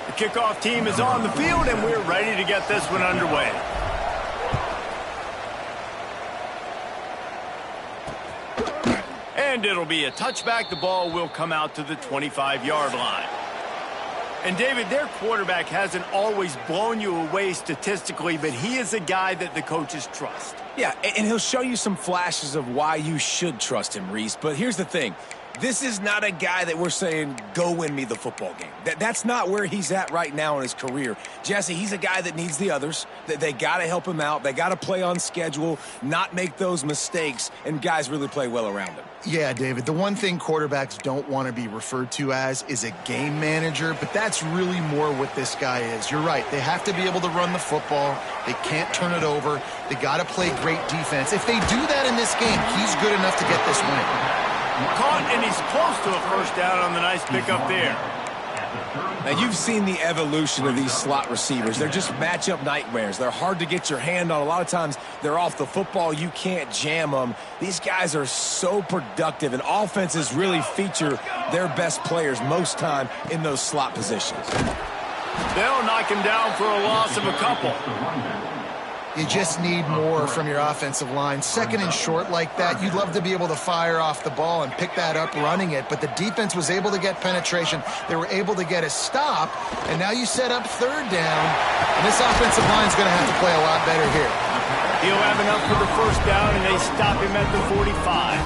The kickoff team is on the field, and we're ready to get this one underway. And it'll be a touchback. The ball will come out to the 25-yard line. And, David, their quarterback hasn't always blown you away statistically, but he is a guy that the coaches trust. Yeah, and he'll show you some flashes of why you should trust him, Reese. But here's the thing. This is not a guy that we're saying, go win me the football game. That's not where he's at right now in his career. Jesse, he's a guy that needs the others. They got to help him out. They got to play on schedule, not make those mistakes, and guys really play well around him. Yeah, David, the one thing quarterbacks don't want to be referred to as is a game manager, but that's really more what this guy is. You're right. They have to be able to run the football. They can't turn it over. They got to play great defense. If they do that in this game, he's good enough to get this win. Caught, and he's close to a first down on the nice pickup there. Now, you've seen the evolution of these slot receivers. They're just matchup nightmares. They're hard to get your hand on. A lot of times, they're off the football. You can't jam them. These guys are so productive, and offenses really feature their best players most time in those slot positions. They'll knock him down for a loss of a couple. You just need more from your offensive line. Second and short like that, you'd love to be able to fire off the ball and pick that up running it, but the defense was able to get penetration. They were able to get a stop, and now you set up third down, and this offensive line is going to have to play a lot better here. He'll have enough for the first down, and they stop him at the 45.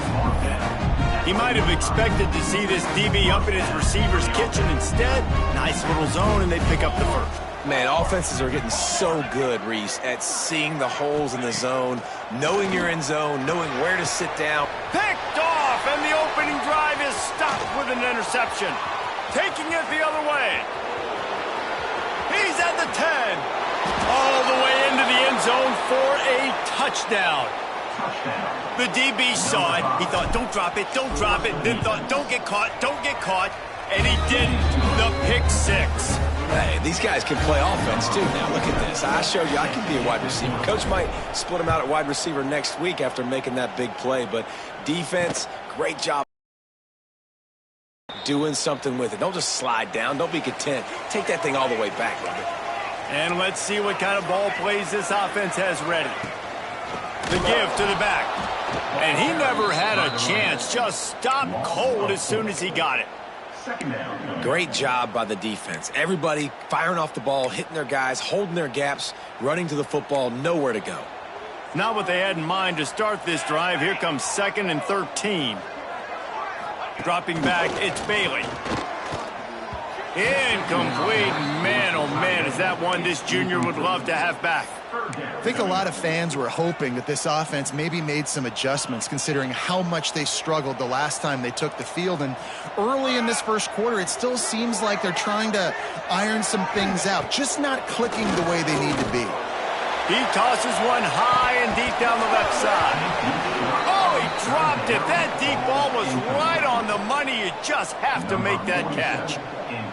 He might have expected to see this DB up in his receiver's kitchen. Instead, nice little zone, and they pick up the first. Man, offenses are getting so good, Reese, at seeing the holes in the zone, knowing you're in zone, knowing where to sit down. Picked off, and the opening drive is stopped with an interception. Taking it the other way. He's at the 10. All the way into the end zone for a touchdown. The DB saw it. He thought, don't drop it, don't drop it. Then thought, don't get caught, don't get caught. And he didn't. The pick six. Hey, these guys can play offense, too. Now, look at this. I showed you I can be a wide receiver. Coach might split him out at wide receiver next week after making that big play. But defense, great job doing something with it. Don't just slide down. Don't be content. Take that thing all the way back, brother. And let's see what kind of ball plays this offense has ready. The give to the back. And he never had a chance. Just stopped cold as soon as he got it. Great job by the defense. Everybody firing off the ball, hitting their guys, holding their gaps, running to the football, nowhere to go. Not what they had in mind to start this drive. Here comes 2nd and 13. Dropping back, it's Bailey. Incomplete. Man, oh man, is that one this junior would love to have back. I think a lot of fans were hoping that this offense maybe made some adjustments considering how much they struggled the last time they took the field. And early in this first quarter, it still seems like they're trying to iron some things out, just not clicking the way they need to be. He tosses one high and deep down the left side. Oh, he dropped it. That deep ball was right on the money. You just have to make that catch.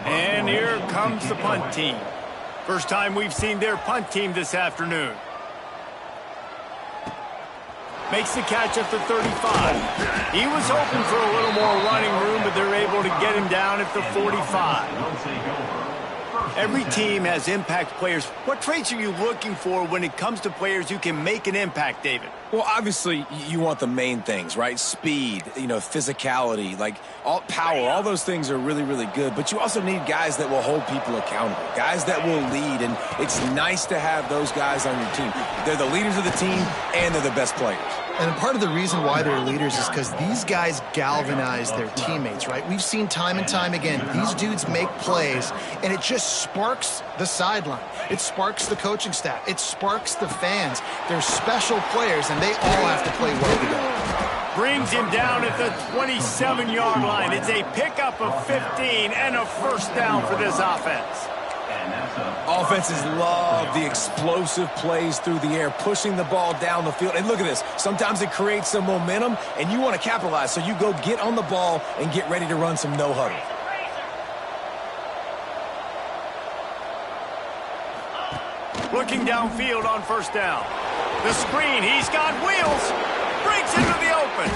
And here comes the punt team. First time we've seen their punt team this afternoon. Makes the catch at the 35. He was hoping for a little more running room, but they're able to get him down at the 45. Every team has impact players. What traits are you looking for when it comes to players who can make an impact, David? Well, obviously, you want the main things, right? Speed, physicality, like all power, all those things are really, really good. But you also need guys that will hold people accountable, guys that will lead. And it's nice to have those guys on your team. They're the leaders of the team, and they're the best players. And part of the reason why they're leaders is because these guys galvanize their teammates, right? We've seen time and time again, these dudes make plays, and it just sparks the sideline. It sparks the coaching staff. It sparks the fans. They're special players, and they all have to play well together. Brings him down at the 27-yard line. It's a pickup of 15 and a first down for this offense. Offenses love the explosive plays through the air, pushing the ball down the field. And look at this. Sometimes it creates some momentum, and you want to capitalize. So you go get on the ball and get ready to run some no-huddle. Looking downfield on first down. The screen, he's got wheels. Breaks into the open.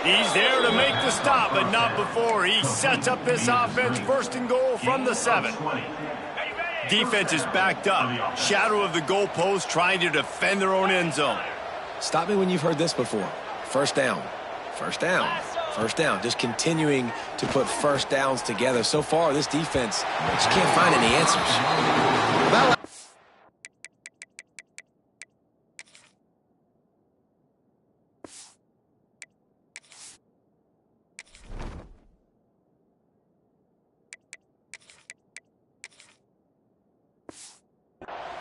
He's there to make the stop, but not before. He sets up this offense first and goal from the 7. Defense is backed up. Shadow of the goalpost trying to defend their own end zone. Stop me when you've heard this before. First down. First down. First down. Just continuing to put first downs together. So far, this defense just can't find any answers.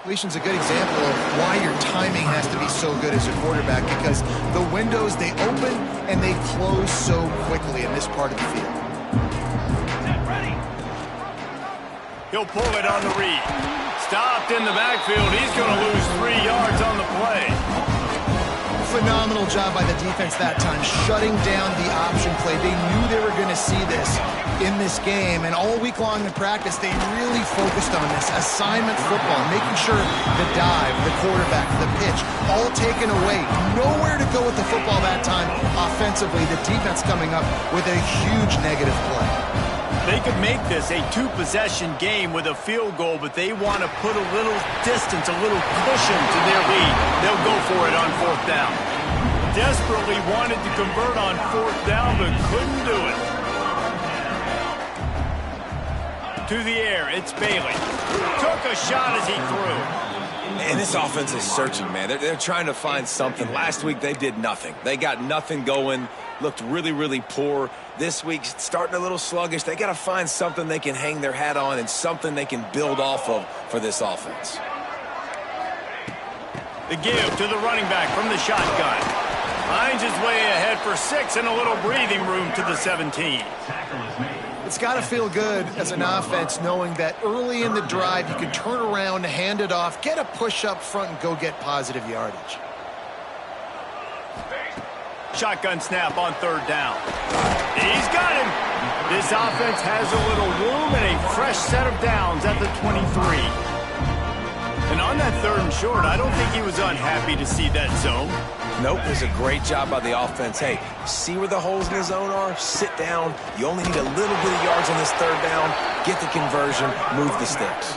Completion's a good example of why your timing has to be so good as a quarterback, because the windows, they open and they close so quickly in this part of the field. He'll pull it on the read. Stopped in the backfield. He's going to lose 3 yards on the play. Phenomenal job by the defense that time, shutting down the option play. They knew they were going to see this in this game, and all week long in practice, they really focused on this assignment football, making sure the dive, the quarterback, the pitch, all taken away. Nowhere to go with the football that time offensively. The defense coming up with a huge negative play. They could make this a 2-possession game with a field goal, but they want to put a little distance, a little cushion to their lead. They'll go for it on 4th down. Desperately wanted to convert on 4th down, but couldn't do it. To the air, it's Bailey. Took a shot as he threw. And this offense is searching, man. They're trying to find something. Last week, they did nothing. They got nothing going, looked really, really poor. This week, starting a little sluggish. They got to find something they can hang their hat on and something they can build off of for this offense. The give to the running back from the shotgun. Finds his way ahead for 6 and a little breathing room to the 17. It's got to feel good as an offense knowing that early in the drive you can turn around, hand it off, get a push up front, and go get positive yardage. Shotgun snap on 3rd down. He's got him. This offense has a little room and a fresh set of downs at the 23. And on that 3rd and short, I don't think he was unhappy to see that zone. Nope, it was a great job by the offense. Hey, see where the holes in the zone are? Sit down. You only need a little bit of yards on this 3rd down. Get the conversion. Move the sticks.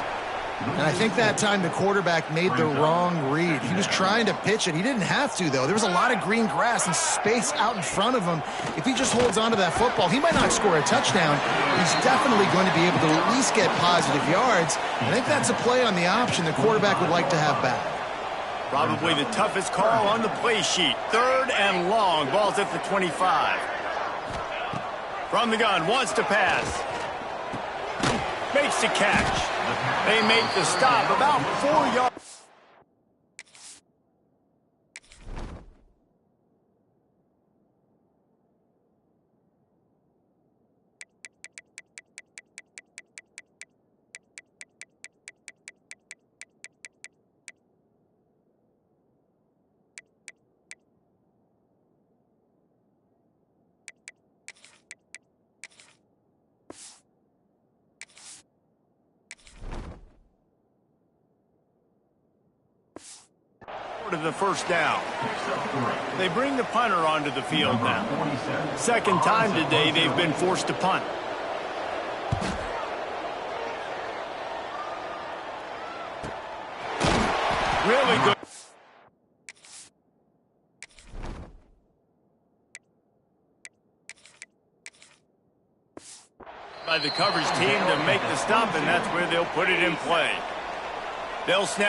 And I think that time the quarterback made the wrong read. He was trying to pitch it. He didn't have to, though. There was a lot of green grass and space out in front of him. If he just holds on to that football, he might not score a touchdown. He's definitely going to be able to at least get positive yards. I think that's a play on the option the quarterback would like to have back. Probably the toughest call on the play sheet. 3rd and long. Ball's at the 25. From the gun, wants to pass. Makes the catch. They make the stop about 4 yards. To the 1st down. They bring the punter onto the field now. 2nd time today they've been forced to punt. Really good. By the coverage team to make the stop, and that's where they'll put it in play. They'll snap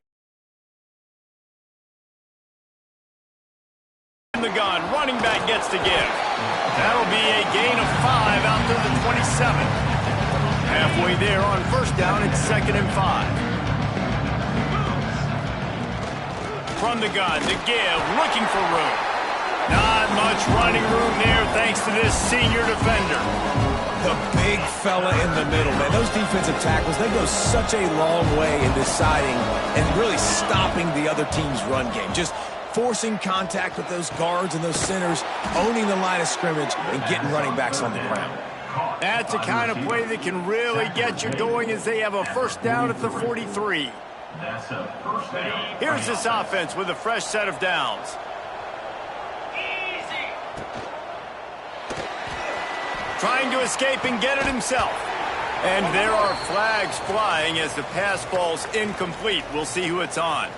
the gun. Running back gets to give. That'll be a gain of 5 out to the 27. Halfway there on 1st down, it's 2nd and 5. From the gun, the give, looking for room. Not much running room there thanks to this senior defender. The big fella in the middle, man. Those defensive tackles, they go such a long way in deciding and really stopping the other team's run game. Just forcing contact with those guards and those centers, owning the line of scrimmage, and getting running backs on the ground. That's the kind of play that can really get you going as they have a 1st down at the 43. Here's this offense with a fresh set of downs. Trying to escape and get it himself. And there are flags flying as the pass falls incomplete. We'll see who it's on.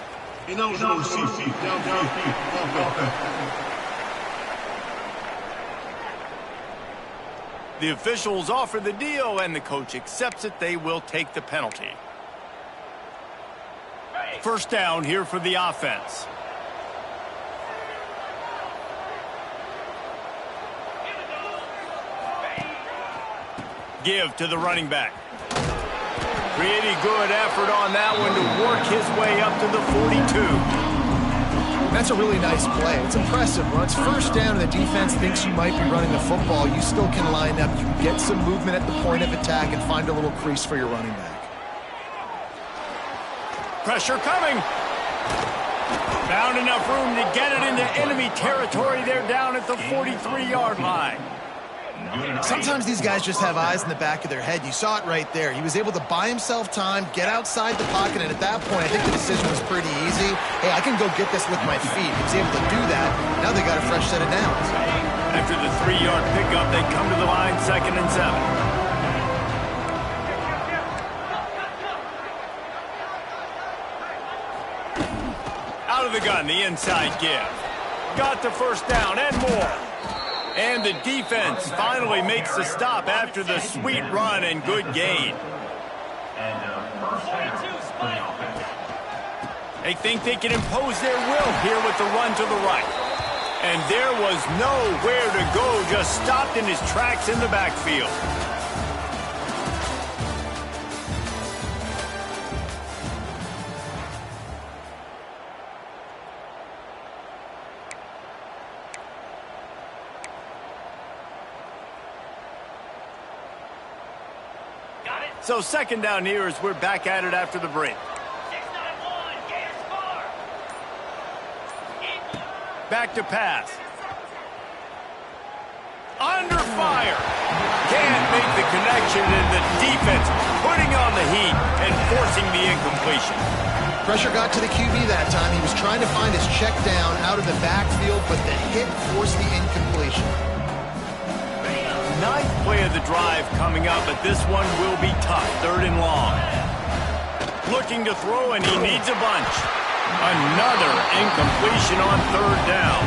The officials offer the deal, and the coach accepts it. They will take the penalty. First down here for the offense. Give to the running back. Pretty good effort on that one to work his way up to the 42. That's a really nice play. It's impressive. When it's first down and the defense thinks you might be running the football, you still can line up. You can get some movement at the point of attack and find a little crease for your running back. Pressure coming. Found enough room to get it into enemy territory. They're down at the 43-yard line. Sometimes these guys just have eyes in the back of their head. You saw it right there. He was able to buy himself time, get outside the pocket, and at that point, I think the decision was pretty easy. Hey, I can go get this with my feet. He was able to do that. Now they got a fresh set of downs. After the 3-yard pickup, they come to the line, 2nd and 7. Out of the gun, the inside give. Got the first down and more. And the defense finally makes the stop after the sweet run and good gain. They think they can impose their will here with the run to the right. And there was nowhere to go, just stopped in his tracks in the backfield. So 2nd down here as we're back at it after the break. Back to pass. Under fire. Can't make the connection, and the defense putting on the heat and forcing the incompletion. Pressure got to the QB that time. He was trying to find his check down out of the backfield, but the hit forced the incompletion. 9th play of the drive coming up, but this one will be tough. 3rd and long. Looking to throw, and he needs a bunch. Another incompletion on 3rd down.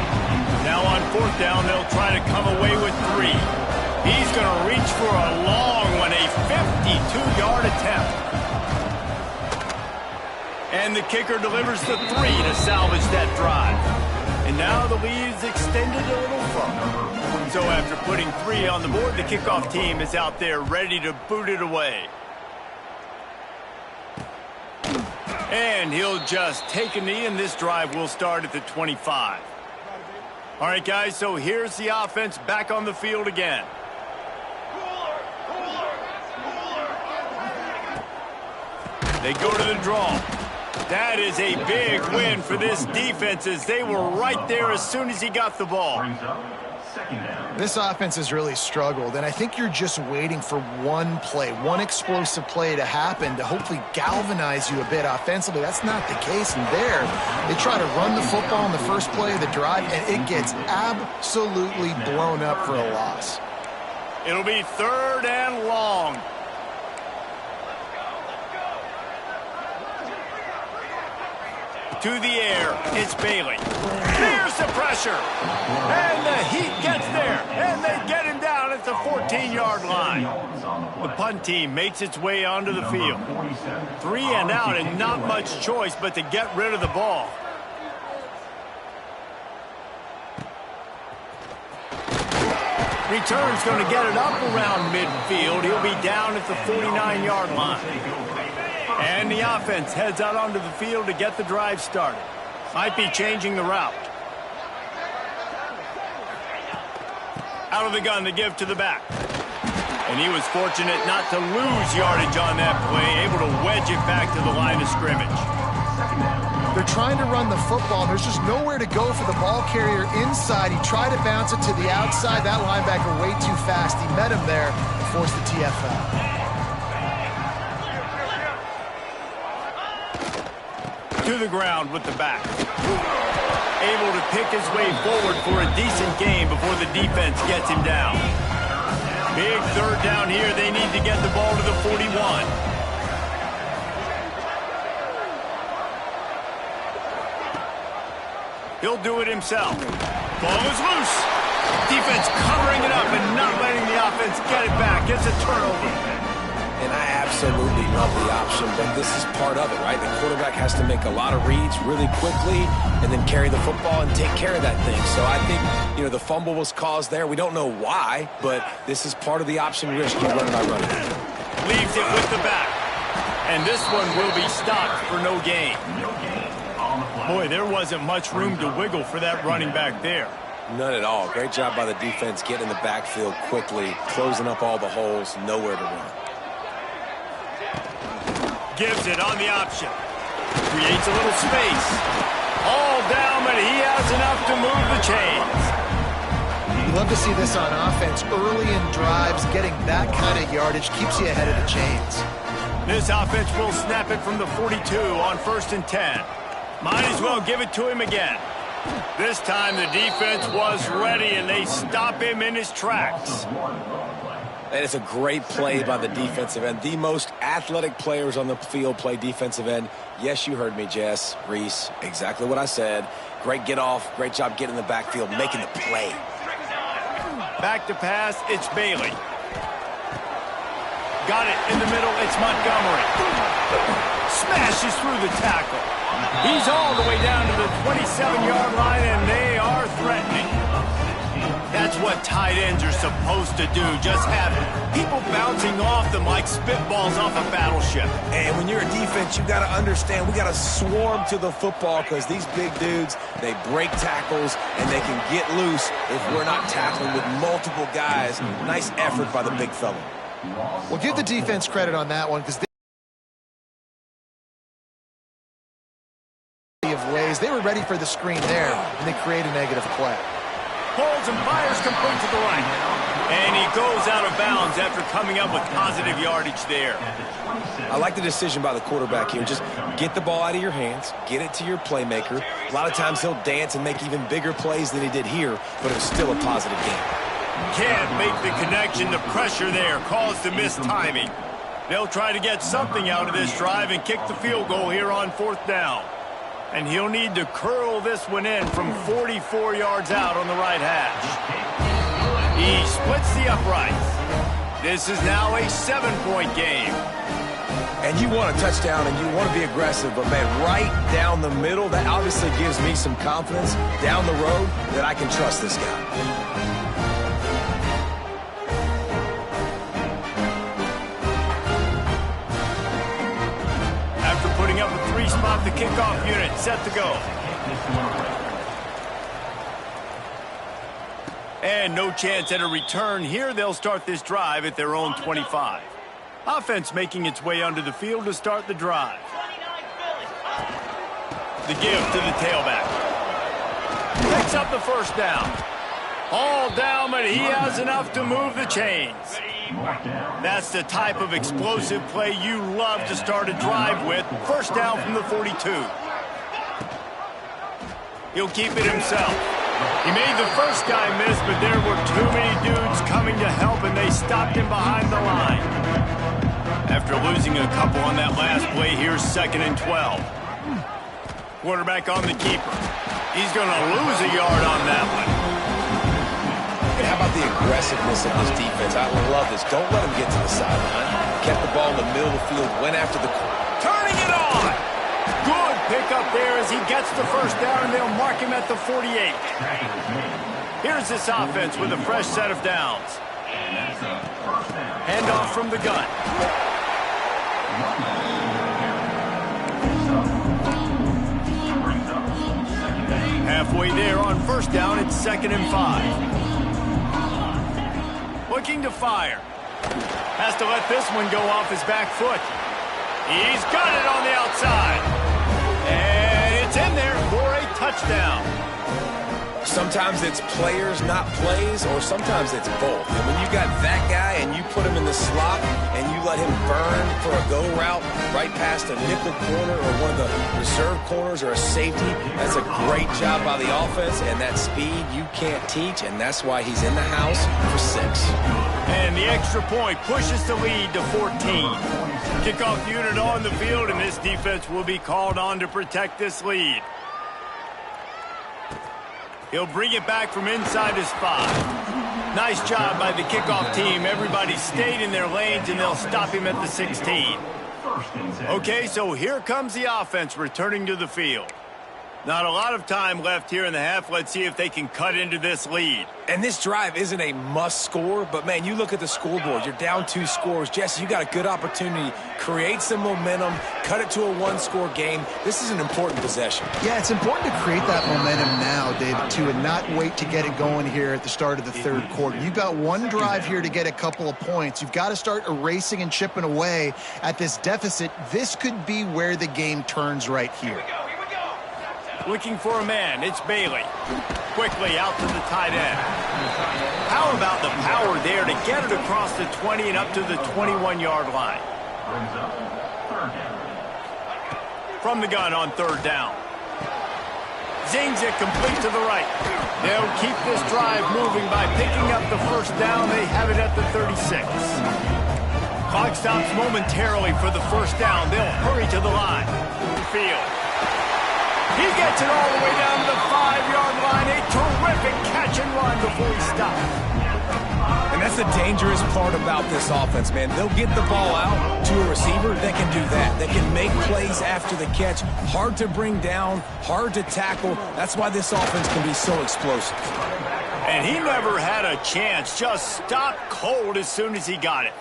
Now on 4th down, they'll try to come away with 3. He's going to reach for a long one, a 52-yard attempt. And the kicker delivers the 3 to salvage that drive. And now the lead is extended a little further. So after putting 3 on the board, the kickoff team is out there ready to boot it away. And he'll just take a knee, and this drive will start at the 25. All right, guys, so here's the offense back on the field again. They go to the draw. That is a big win for this defense, as they were right there as soon as he got the ball. This offense has really struggled, and I think you're just waiting for one play, one explosive play to happen to hopefully galvanize you a bit offensively. That's not the case, and there they try to run the football in the first play of the drive, and it gets absolutely blown up for a loss. It'll be 3rd and long. To the air, it's Bailey. There's the pressure. And the heat gets there. And they get him down at the 14-yard line. The punt team makes its way onto the field. 3 and out, and not much choice but to get rid of the ball. Return's going to get it up around midfield. He'll be down at the 49-yard line. And the offense heads out onto the field to get the drive started. Might be changing the route. Out of the gun to give to the back. And he was fortunate not to lose yardage on that play, able to wedge it back to the line of scrimmage. They're trying to run the football, and there's just nowhere to go for the ball carrier inside. He tried to bounce it to the outside. That linebacker way too fast. He met him there and forced the TFL. To the ground with the back. Able to pick his way forward for a decent gain before the defense gets him down. Big third down here. They need to get the ball to the 41. He'll do it himself. Ball is loose. Defense covering it up and not letting the offense get it back. It's a turnover. And I absolutely love the option, but this is part of it, right? The quarterback has to make a lot of reads really quickly and then carry the football and take care of that thing. So I think, the fumble was caused there. We don't know why, but this is part of the option risk you run by running. Leaves it with the back. And this one will be stopped for no gain. Boy, there wasn't much room to wiggle for that running back there. None at all. Great job by the defense getting in the backfield quickly, closing up all the holes, nowhere to run. Gives it on the option. Creates a little space. All down, but he has enough to move the chains. You love to see this on offense. Early in drives, getting that kind of yardage keeps you ahead of the chains. This offense will snap it from the 42 on 1st and 10. Might as well give it to him again. This time the defense was ready, and they stop him in his tracks. And it's a great play by the defensive end. The most athletic players on the field play defensive end. Yes, you heard me, Jess, Reese. Exactly what I said. Great get off. Great job getting in the backfield, making the play. Back to pass. It's Bailey. Got it in the middle. It's Montgomery. Smashes through the tackle. He's all the way down to the 27-yard line, and they are threatening. That's what tight ends are supposed to do. Just have people bouncing off them like spitballs off a battleship. And when you're a defense, you got to understand we got to swarm to the football because these big dudes, they break tackles and they can get loose if we're not tackling with multiple guys. Nice effort by the big fella. Well, give the defense credit on that one because they were ready for the screen there, and they create a negative play. Holds and fires complete to the right. And he goes out of bounds after coming up with positive yardage there. I like the decision by the quarterback here. Just get the ball out of your hands, get it to your playmaker. A lot of times he'll dance and make even bigger plays than he did here, but it was still a positive game. Can't make the connection. The pressure there caused the missed timing. They'll try to get something out of this drive and kick the field goal here on 4th down. And he'll need to curl this one in from 44 yards out on the right hash. He splits the uprights. This is now a 7-point game. And you want a touchdown and you want to be aggressive, but, man, right down the middle, that obviously gives me some confidence down the road that I can trust this guy. Up a 3-spot, the kickoff unit set to go. And no chance at a return here. They'll start this drive at their own 25. Offense making its way onto the field to start the drive. The give to the tailback. Picks up the 1st down. All down, but he has enough to move the chains. That's the type of explosive play you love to start a drive with. 1st down from the 42. He'll keep it himself. He made the first guy miss, but there were too many dudes coming to help, and they stopped him behind the line. After losing a couple on that last play, here's 2nd and 12. Quarterback on the keeper. He's going to lose a yard on that one. And how about the aggressiveness of this defense? I love this. Don't let him get to the sideline. Kept the ball in the middle of the field, went after the... Turning it on! Good pickup there as he gets the 1st down, and they'll mark him at the 48. Here's this offense with a fresh set of downs. Handoff from the gun. Halfway there on 1st down, it's 2nd and 5. Looking to fire. Has to let this one go off his back foot. He's got it on the outside. And it's in there for a touchdown. Sometimes it's players, not plays, or sometimes it's both. And when you got that guy and you put him in the slot and you let him burn for a go route right past a nickel corner or one of the reserve corners or a safety, that's a great job by the offense. And that speed you can't teach, and that's why he's in the house for 6. And the extra point pushes the lead to 14. Kickoff unit on the field, and this defense will be called on to protect this lead. He'll bring it back from inside his 5. Nice job by the kickoff team. Everybody stayed in their lanes, and they'll stop him at the 16. Okay, so here comes the offense returning to the field. Not a lot of time left here in the half. Let's see if they can cut into this lead. And this drive isn't a must score, but man, you look at the scoreboard. You're down 2 scores. Jesse, you got a good opportunity. Create some momentum. Cut it to a 1-score game. This is an important possession. Yeah, it's important to create that momentum now, David, too, and not wait to get it going here at the start of the third quarter. You've got one drive here to get a couple of points. You've got to start erasing and chipping away at this deficit. This could be where the game turns right here. Looking for a man, it's Bailey. Quickly out to the tight end. How about the power there to get it across the 20 and up to the 21-yard line? From the gun on third down. Zings it complete to the right. They'll keep this drive moving by picking up the first down. They have it at the 36. Clock stops momentarily for the first down. They'll hurry to the line. Field. He gets it all the way down to the 5-yard line. A terrific catch and run before he stops. And that's the dangerous part about this offense, man. They'll get the ball out to a receiver that can do that. That can make plays after the catch. Hard to bring down, hard to tackle. That's why this offense can be so explosive. And he never had a chance. Just stopped cold as soon as he got it.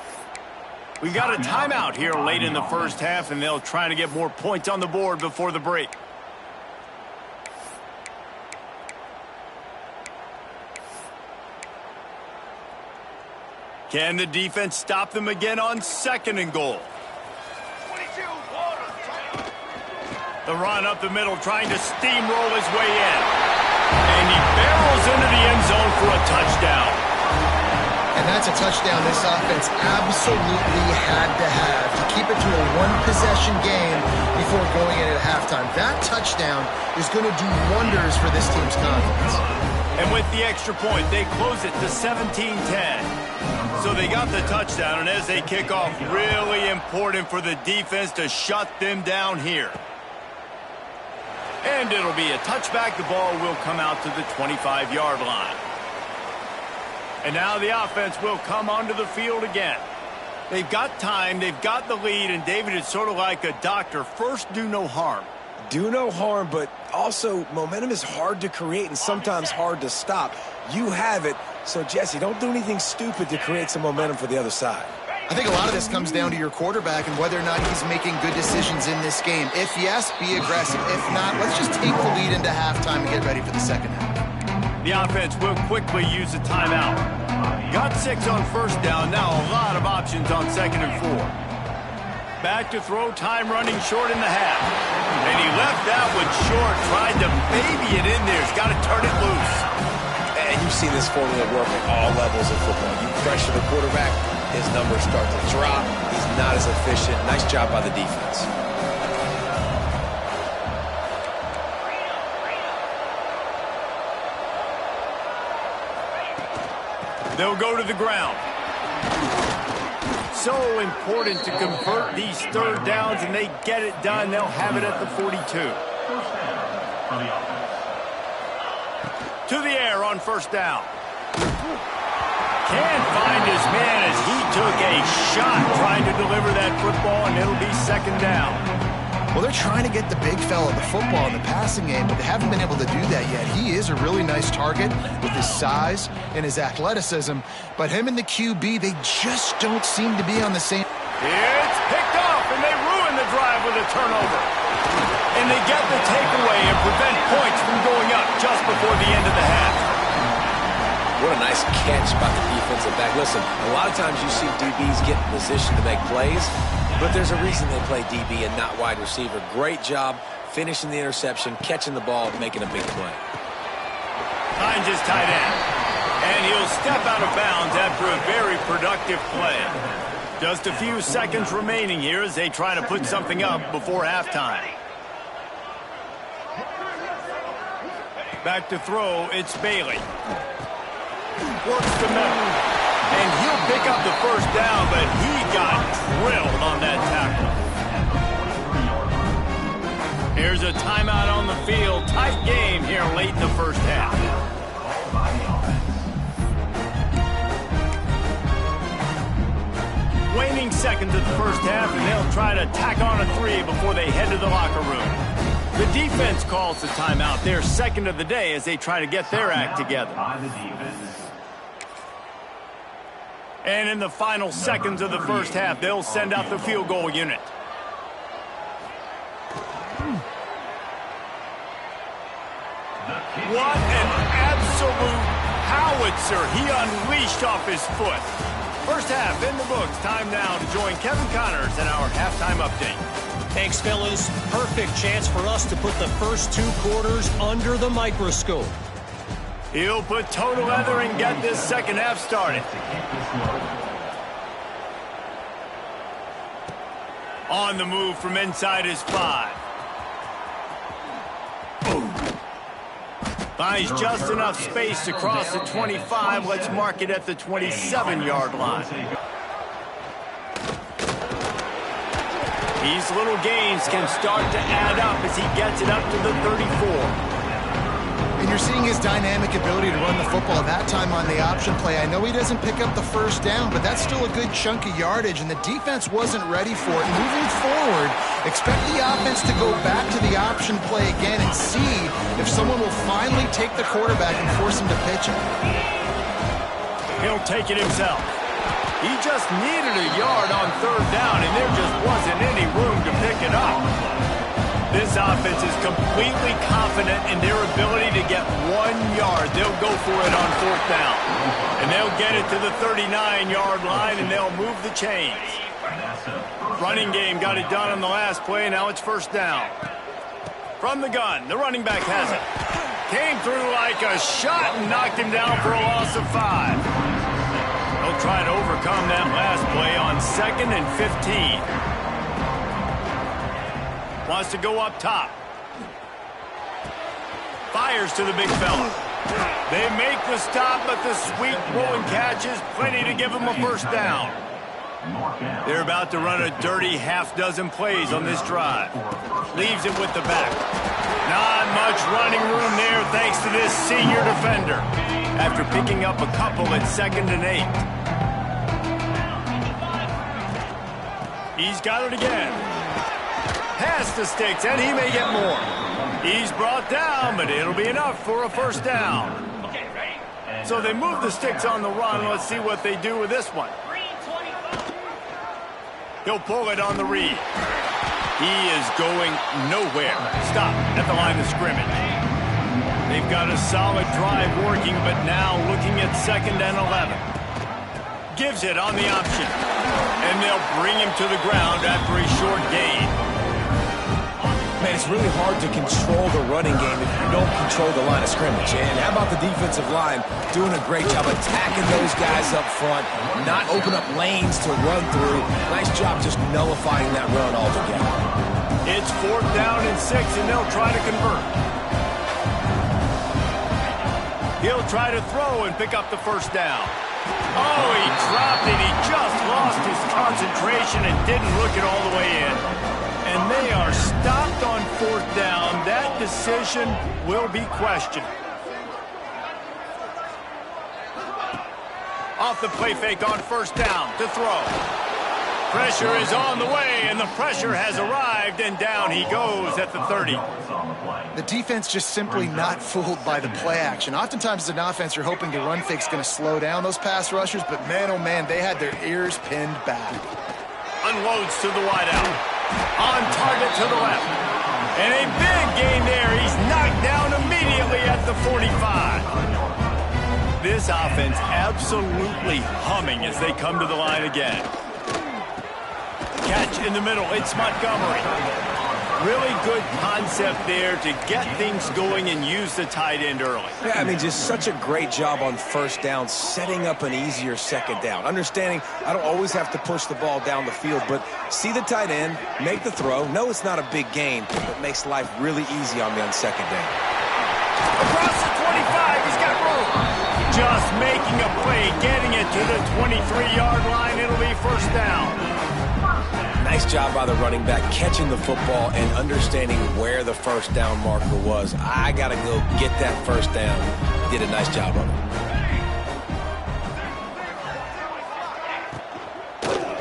We got a timeout here late in the first half, and they'll try to get more points on the board before the break. Can the defense stop them again on 2nd and goal? The run up the middle, trying to steamroll his way in. And he barrels into the end zone for a touchdown. And that's a touchdown this offense absolutely had to have to keep it to a 1-possession game before going in at halftime. That touchdown is going to do wonders for this team's confidence. And with the extra point, they close it to 17-10. So they got the touchdown, and as they kick off, really important for the defense to shut them down here. And it'll be a touchback. The ball will come out to the 25-yard line. And now the offense will come onto the field again. They've got time, they've got the lead, and David, it's sort of like a doctor. First, do no harm. Do no harm, but also momentum is hard to create and sometimes hard to stop. You have it, so Jesse, don't do anything stupid to create some momentum for the other side. I think a lot of this comes down to your quarterback and whether or not he's making good decisions in this game. If yes, be aggressive. If not, let's just take the lead into halftime and get ready for the second half. The offense will quickly use a timeout. Got 6 on first down, now a lot of options on 2nd and 4. Back to throw, time running short in the half. And he left that one short, tried to baby it in there. He's got to turn it loose. And you've seen this formula work at all levels of football. You pressure the quarterback, his numbers start to drop. He's not as efficient. Nice job by the defense. They'll go to the ground. So important to convert these third downs, and they get it done. They'll have it at the 42. To the air on first down. Can't find his man as he took a shot trying to deliver that football, and it'll be 2nd down. Well, they're trying to get the big fella the football in the passing game, but they haven't been able to do that yet. He is a really nice target with his size and his athleticism, but him and the QB, they just don't seem to be on the same. It's picked off, and they ruin the drive with a turnover. And they get the takeaway and prevent points from going up just before the end of the half. What a nice catch by the defensive back. Listen, a lot of times you see DBs get in position to make plays, but there's a reason they play DB and not wide receiver. Great job finishing the interception, catching the ball, making a big play. Finds his tight end. And he'll step out of bounds after a very productive play. Just a few seconds remaining here as they try to put something up before halftime. Back to throw, it's Bailey. Works the middle. And he'll pick up the first down, but he got drilled on that tackle. Here's a timeout on the field. Tight game here late in the first half. Waning seconds of the first half, and they'll try to tack on a 3 before they head to the locker room. The defense calls the timeout, their second of the day, as they try to get their act together. And in the final seconds of the first half, they'll send out the field goal unit. What an absolute howitzer he unleashed off his foot. First half in the books. Time now to join Kevin Connors in our halftime update. Thanks, fellas. Perfect chance for us to put the first 2 quarters under the microscope. He'll put total leather and get this second half started. On the move from inside his 5. Finds just enough space to cross the 25. Let's mark it at the 27-yard line. These little gains can start to add up as he gets it up to the 34. And you're seeing his dynamic ability to run the football. That time on the option play, I know he doesn't pick up the first down, but that's still a good chunk of yardage, and the defense wasn't ready for it. Moving forward, expect the offense to go back to the option play again and see if someone will finally take the quarterback and force him to pitch it. He'll take it himself. He just needed a yard on third down, and there just wasn't any room to pick it up. This offense is completely confident in their ability to get 1 yard. They'll go for it on fourth down. And they'll get it to the 39-yard line, and they'll move the chains. Running game got it done on the last play. Now it's first down. From the gun, the running back has it. Came through like a shot and knocked him down for a loss of 5. They'll try to overcome that last play on 2nd and 15. Wants to go up top. Fires to the big fella. They make the stop, but the sweet rolling catch is plenty to give them a first down. They're about to run a dirty half-dozen plays on this drive. Leaves it with the back. Not much running room there thanks to this senior defender. After picking up a couple at 2nd and 8. He's got it again. Past the sticks, and he may get more. He's brought down, but it'll be enough for a first down. So they move the sticks on the run. Let's see what they do with this one. He'll pull it on the read. He is going nowhere. Stop at the line of scrimmage. They've got a solid drive working, but now looking at 2nd and 11. Gives it on the option. And they'll bring him to the ground after a short gain. Man, it's really hard to control the running game if you don't control the line of scrimmage. And how about the defensive line doing a great job attacking those guys up front, not open up lanes to run through. Nice job just nullifying that run altogether. It's 4th down and 6, and they'll try to convert. He'll try to throw and pick up the first down. Oh, he dropped it. He just lost his concentration and didn't look it all the way in. And they are stopped on 4th down. That decision will be questioned. Off the play fake on first down to throw. Pressure is on the way, and the pressure has arrived, and down he goes at the 30. The defense just simply not fooled by the play action. Oftentimes as an offense, you're hoping the run fake's going to slow down those pass rushers, but man, oh man, they had their ears pinned back. Unloads to the wideout. On target to the left. And a big gain there. He's knocked down immediately at the 45. This offense absolutely humming as they come to the line again. Catch in the middle. It's Montgomery. Really good concept there to get things going and use the tight end early. Yeah, I mean, just such a great job on first down, setting up an easier second down. Understanding I don't always have to push the ball down the field, but see the tight end, make the throw. No, it's not a big gain, but makes life really easy on me on second down. Across the 25, he's got room. just making a play, getting it to the 23-yard line. It'll be first down. Nice job by the running back catching the football and understanding where the first down marker was. I got to go get that first down. Did a nice job of it.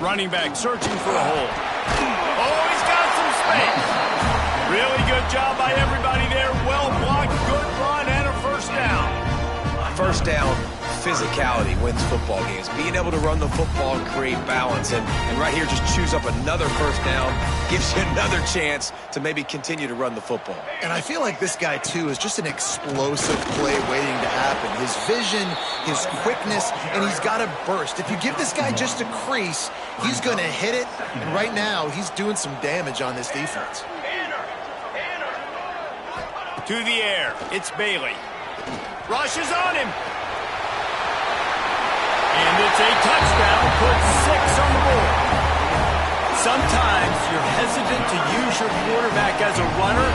Running back searching for a hole. Oh, he's got some space. Really good job by everybody there. Well blocked, good run, and a first down. First down, physicality wins football games. Being able to run the football and create balance. And right here, just choose up another first down. Gives you another chance to maybe continue to run the football. And I feel like this guy, too, is just an explosive play waiting to happen. His vision, his quickness, and he's got a burst. If you give this guy just a crease, he's going to hit it. And right now, he's doing some damage on this defense. To the air, it's Bailey. Rushes on him. And it's a touchdown, puts 6 on the board. Sometimes you're hesitant to use your quarterback as a runner,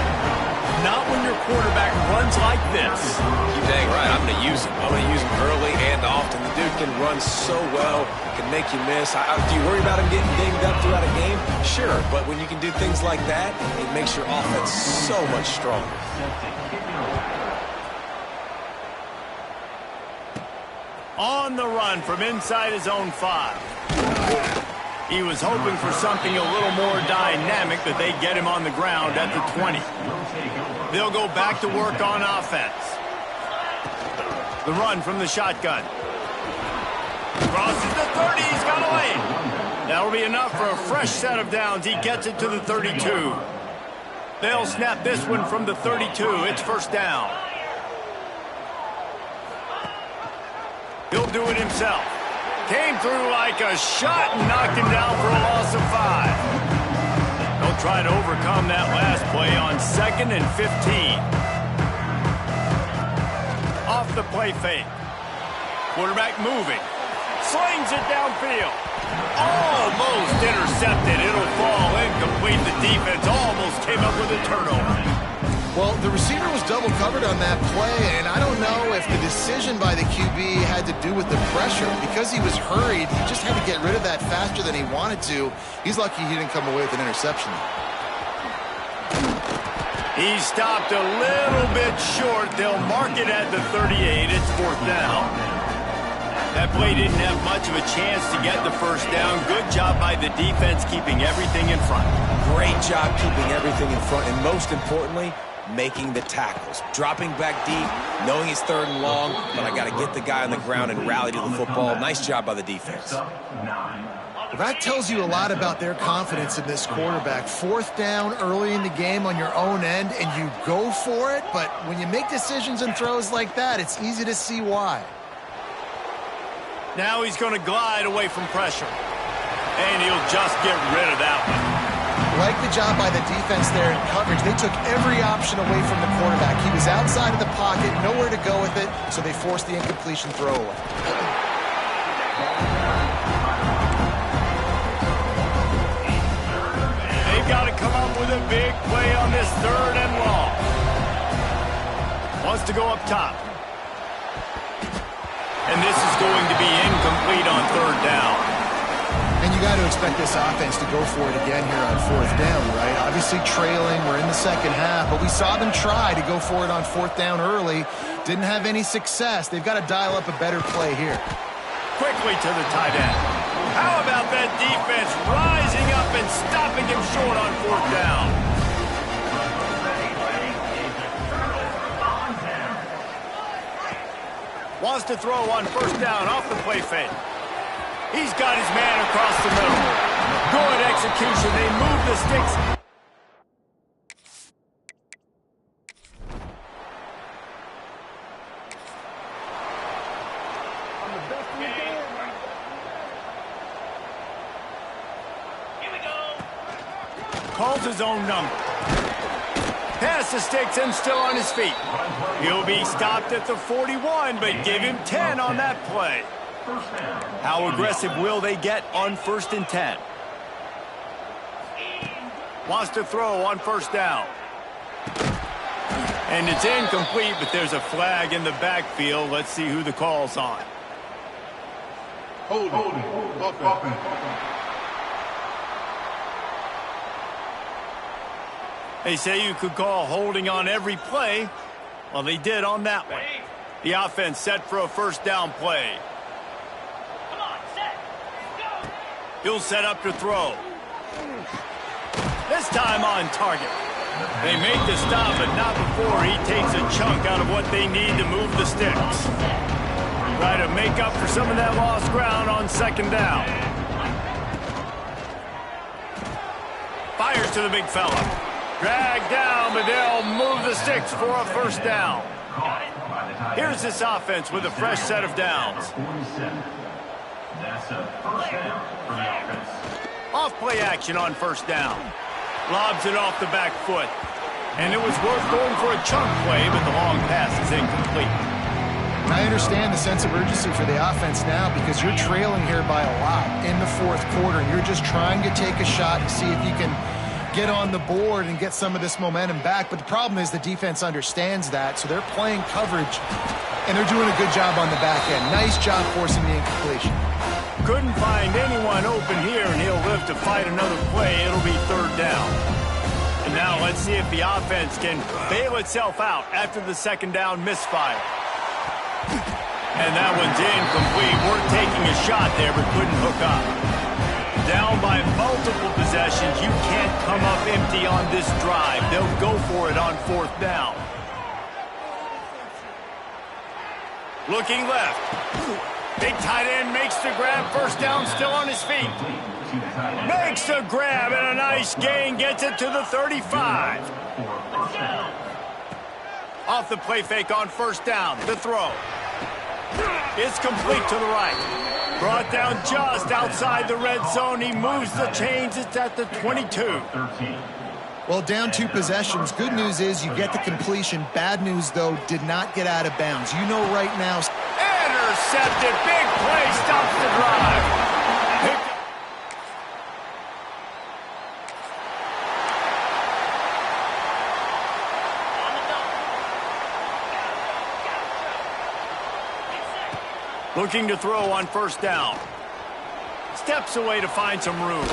not when your quarterback runs like this. You're dang right, I'm going to use him. I'm going to use him early and often. The dude can run so well, can make you miss. Do you worry about him getting dinged up throughout a game? Sure, but when you can do things like that, it makes your offense so much stronger. On the run from inside his own 5. He was hoping for something a little more dynamic, that they'd get him on the ground at the 20. They'll go back to work on offense. The run from the shotgun. Crosses the 30, he's got a lane. That'll be enough for a fresh set of downs. He gets it to the 32. They'll snap this one from the 32. It's first down. He'll do it himself. Came through like a shot and knocked him down for a loss of 5. They'll try to overcome that last play on 2nd and 15. Off the play fake. Quarterback moving. Slings it downfield. Almost intercepted. It'll fall incomplete. The defense almost came up with a turnover. Well, the receiver was double covered on that play, and I don't know if the decision by the QB had to do with the pressure. Because he was hurried, he just had to get rid of that faster than he wanted to. He's lucky he didn't come away with an interception. He stopped a little bit short. They'll mark it at the 38. It's fourth down. That play didn't have much of a chance to get the first down. Good job by the defense keeping everything in front. Great job keeping everything in front, and most importantly, making the tackles. Dropping back deep, knowing it's 3rd and long, but I got to get the guy on the ground and rally to the football. Nice job by the defense. Well, that tells you a lot about their confidence in this quarterback. 4th down early in the game on your own end, and you go for it, but when you make decisions and throws like that, it's easy to see why. Now he's going to glide away from pressure, and he'll just get rid of that one. Like the job by the defense there in coverage. They took every option away from the quarterback. He was outside of the pocket, nowhere to go with it, so they forced the incompletion throw away. They've got to come up with a big play on this 3rd and long. Wants to go up top. And this is going to be incomplete on 3rd down. And you got to expect this offense to go for it again here on 4th down, right? Obviously trailing, we're in the second half, but we saw them try to go for it on 4th down early. Didn't have any success. They've got to dial up a better play here. Quickly to the tight end. How about that defense rising up and stopping him short on 4th down? Wants to throw on 1st down off the play fake. He's got his man across the middle. Good execution. They move the sticks. Calls his own number. Past the sticks and still on his feet. He'll be stopped at the 41, but give him 10 on that play. How aggressive will they get on 1st and 10? Wants to throw on 1st down. And it's incomplete, but there's a flag in the backfield. Let's see who the call's on. Holding. Offense. They say you could call holding on every play. Well, they did on that one. The offense set for a first down play. Come on, set, go! He'll set up to throw. This time on target. They make the stop, but not before he takes a chunk out of what they need to move the sticks. Try to make up for some of that lost ground on second down. Fires to the big fella. Dragged down, but they'll move the sticks for a first down. Here's this offense with a fresh set of downs. That's a first down for the offense. Off play action on first down. Lobs it off the back foot. And it was worth going for a chunk play, but the long pass is incomplete. I understand the sense of urgency for the offense now because you're trailing here by a lot in the fourth quarter. And you're just trying to take a shot and see if you can get on the board and get some of this momentum back. But the problem is the defense understands that, so they're playing coverage, and they're doing a good job on the back end. Nice job forcing the incompletion. Couldn't find anyone open here, and he'll live to fight another play. It'll be third down. And now let's see if the offense can bail itself out after the second down misfire. And that one's incomplete. We're taking a shot there, but couldn't hook up. Down by multiple possessions, you can't come up empty on this drive. They'll go for it on fourth down. Looking left. Big tight end makes the grab. First down, still on his feet. Makes the grab and a nice gain. Gets it to the 35. Off the play fake on first down. The throw. It's complete to the right. Brought down just outside the red zone. He moves the chains. It's at the 22. Well, down 2 possessions. Good news is you get the completion. Bad news, though, did not get out of bounds. You know right now. Intercepted. Big play. Stops the drive. Looking to throw on first down. Steps away to find some room.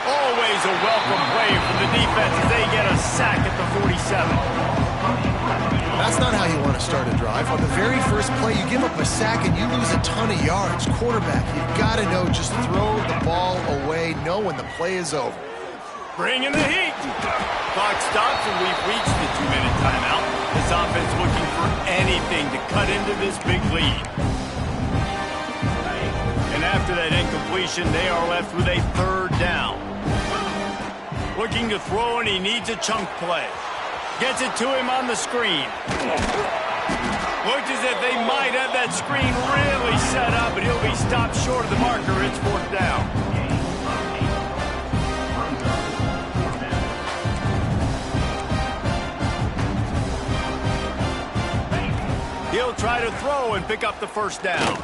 Always a welcome play for the defense as they get a sack at the 47. That's not how you want to start a drive. On the very first play, you give up a sack and you lose a ton of yards. Quarterback, you've got to know, just throw the ball away, know when the play is over. Bringing the heat. Clock stops and we've reached the 2-minute timeout. This offense looking for anything to cut into this big lead. And after that incompletion, they are left with a third down. Looking to throw, and he needs a chunk play. Gets it to him on the screen. Looks as if they might have that screen really set up, but he'll be stopped short of the marker. It's fourth down. He'll try to throw and pick up the first down.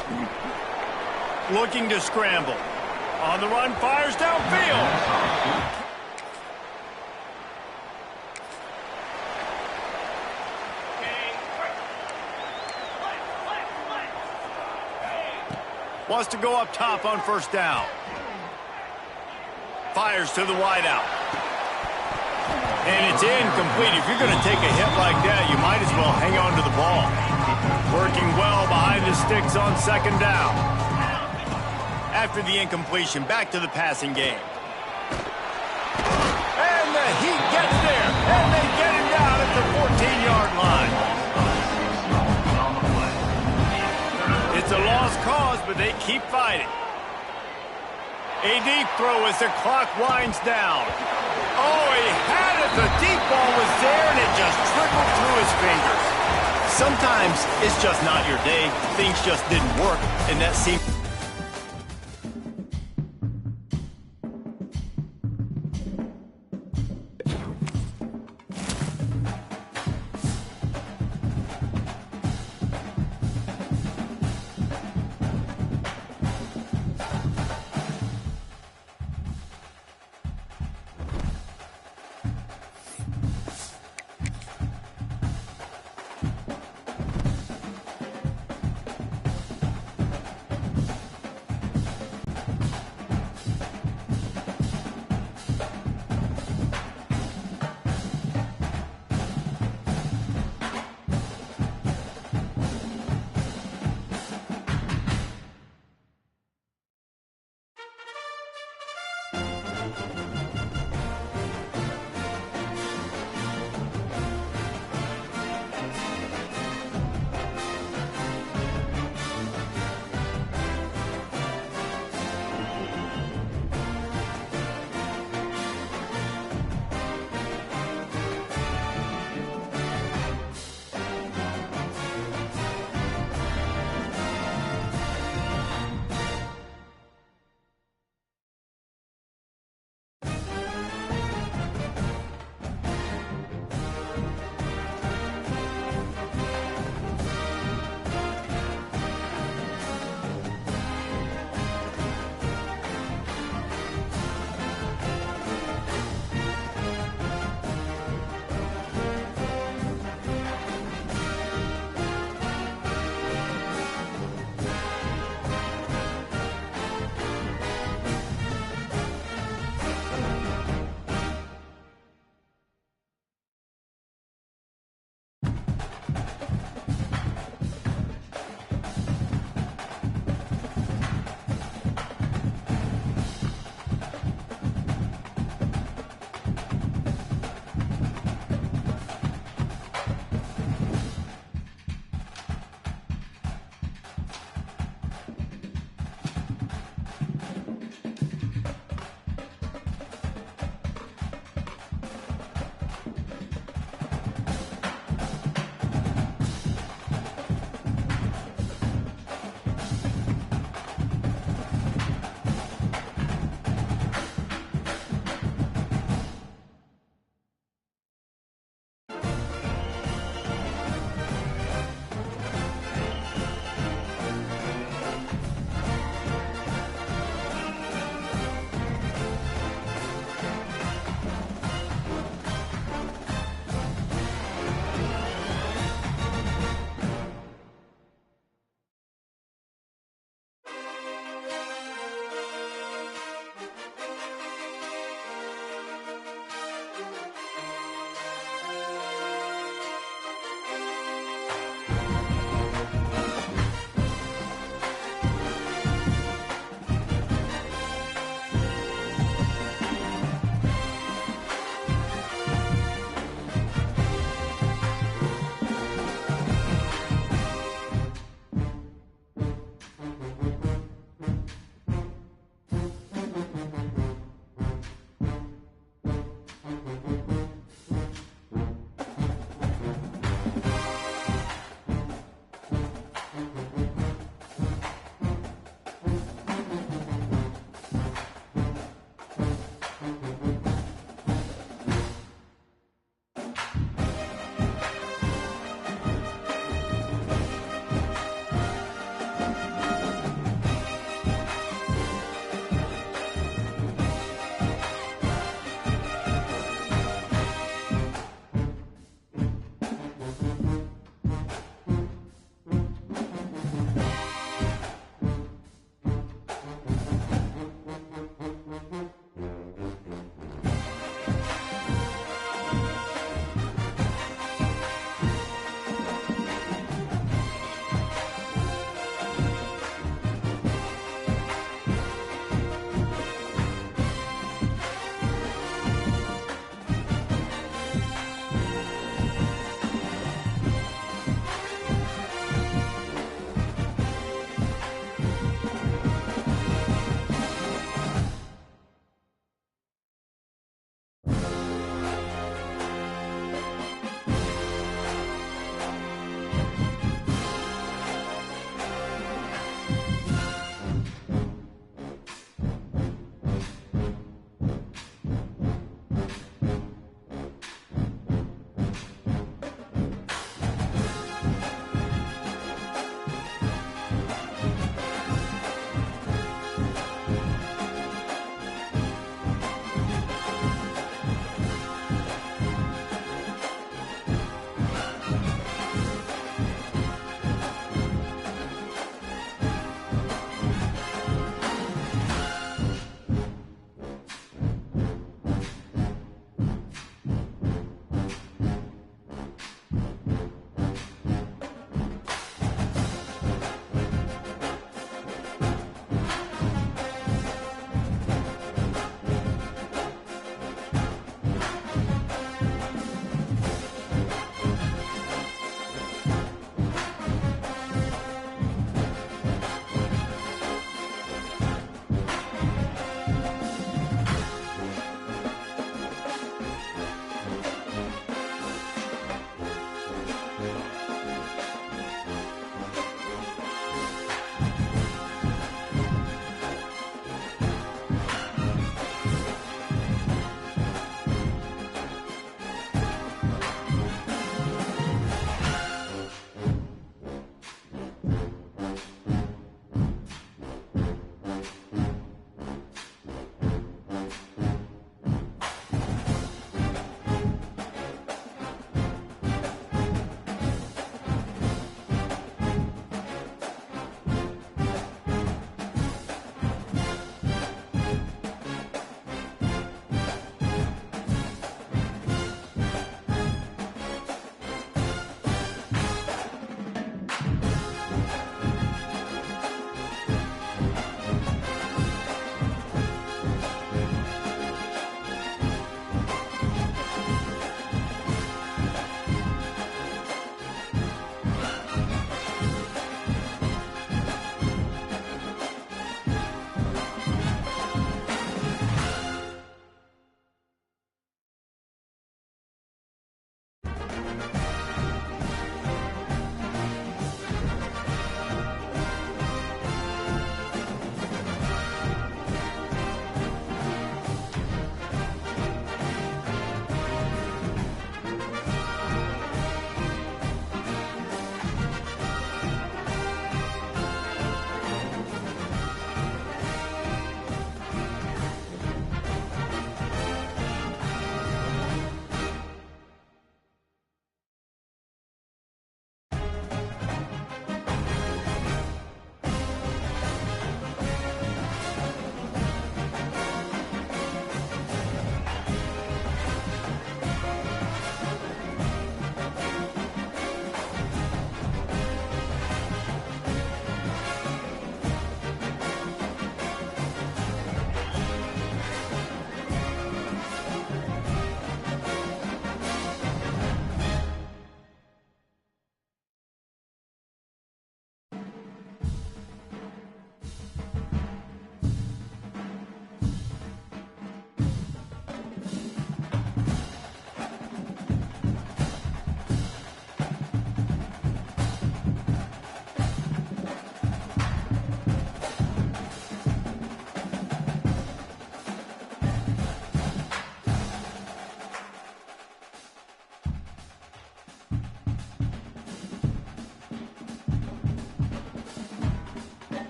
Looking to scramble. On the run, fires downfield. Wants to go up top on first down. Fires to the wideout. And it's incomplete. If you're going to take a hit like that, you might as well hang on to the ball. Working well behind the sticks on second down. After the incompletion, back to the passing game. And the Heat gets there. And they get him down at the 14-yard line. It's a lost cause, but they keep fighting. A deep throw as the clock winds down. Oh, he had it. The deep ball was there, and it just trickled through his fingers. Sometimes it's just not your day. Things just didn't work, and that seemed...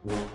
Thank you.